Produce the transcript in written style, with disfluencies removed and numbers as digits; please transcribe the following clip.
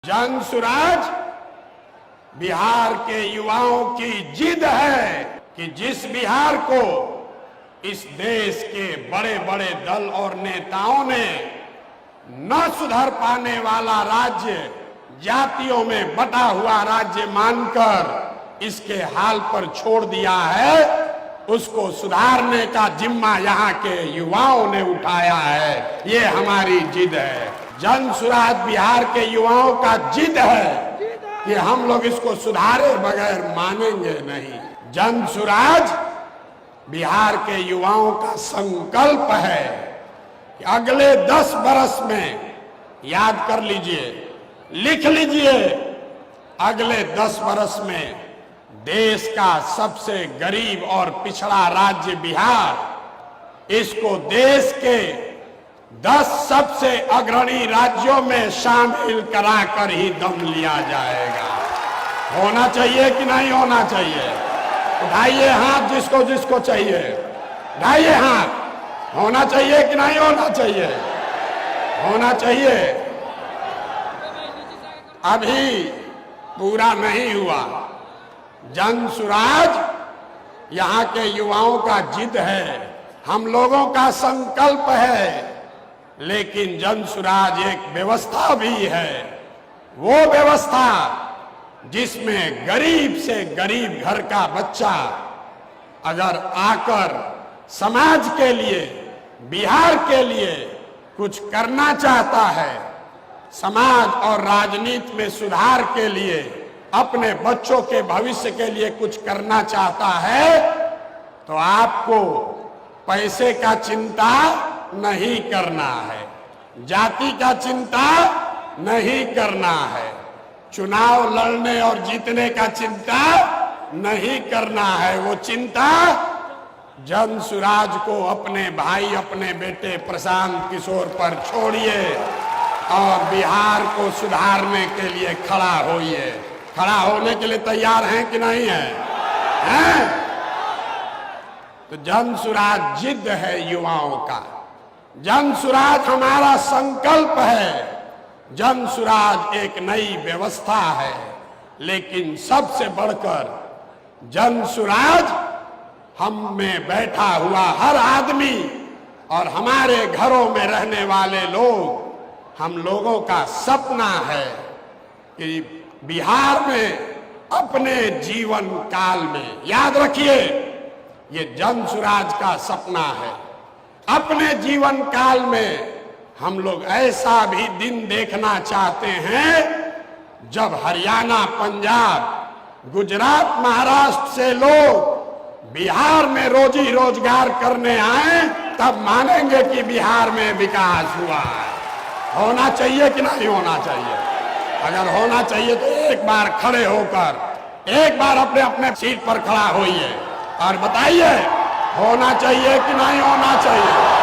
जन सुराज बिहार के युवाओं की जिद है कि जिस बिहार को इस देश के बड़े बड़े दल और नेताओं ने न सुधर पाने वाला राज्य, जातियों में बटा हुआ राज्य मानकर इसके हाल पर छोड़ दिया है, उसको सुधारने का जिम्मा यहाँ के युवाओं ने उठाया है। ये हमारी जिद है। जन सुराज बिहार के युवाओं का जिद है कि हम लोग इसको सुधारे बगैर मानेंगे नहीं। जन सुराज बिहार के युवाओं का संकल्प है कि अगले 10 बरस में, याद कर लीजिए, लिख लीजिए, अगले 10 बरस में देश का सबसे गरीब और पिछड़ा राज्य बिहार, इसको देश के 10 सबसे अग्रणी राज्यों में शामिल कराकर ही दम लिया जाएगा। होना चाहिए कि नहीं होना चाहिए? उठाइए हाथ जिसको जिसको चाहिए, उठाइए हाथ। होना चाहिए कि नहीं होना चाहिए? होना चाहिए। अभी पूरा नहीं हुआ। जन सुराज यहाँ के युवाओं का जिद है, हम लोगों का संकल्प है, लेकिन जन सुराज एक व्यवस्था भी है। वो व्यवस्था जिसमें गरीब से गरीब घर का बच्चा अगर आकर समाज के लिए, बिहार के लिए कुछ करना चाहता है, समाज और राजनीति में सुधार के लिए, अपने बच्चों के भविष्य के लिए कुछ करना चाहता है, तो आपको पैसे का चिंता नहीं करना है, जाति का चिंता नहीं करना है, चुनाव लड़ने और जीतने का चिंता नहीं करना है। वो चिंता जन सुराज को, अपने भाई, अपने बेटे प्रशांत किशोर पर छोड़िए और बिहार को सुधारने के लिए खड़ा होइए। खड़ा होने के लिए तैयार हैं कि नहीं हैं? तो जन सुराज जिद है युवाओं का, जन सुराज हमारा संकल्प है, जन सुराज एक नई व्यवस्था है, लेकिन सबसे बढ़कर जन सुराज हम में बैठा हुआ हर आदमी और हमारे घरों में रहने वाले लोग, हम लोगों का सपना है कि बिहार में अपने जीवन काल में, याद रखिए ये जन सुराज का सपना है, अपने जीवन काल में हम लोग ऐसा भी दिन देखना चाहते हैं जब हरियाणा, पंजाब, गुजरात, महाराष्ट्र से लोग बिहार में रोजी रोजगार करने आए, तब मानेंगे कि बिहार में विकास हुआ है। होना चाहिए कि नहीं होना चाहिए? अगर होना चाहिए तो एक बार खड़े होकर, एक बार अपने अपने सीट पर खड़ा होइए और बताइए होना चाहिए कि नहीं होना चाहिए?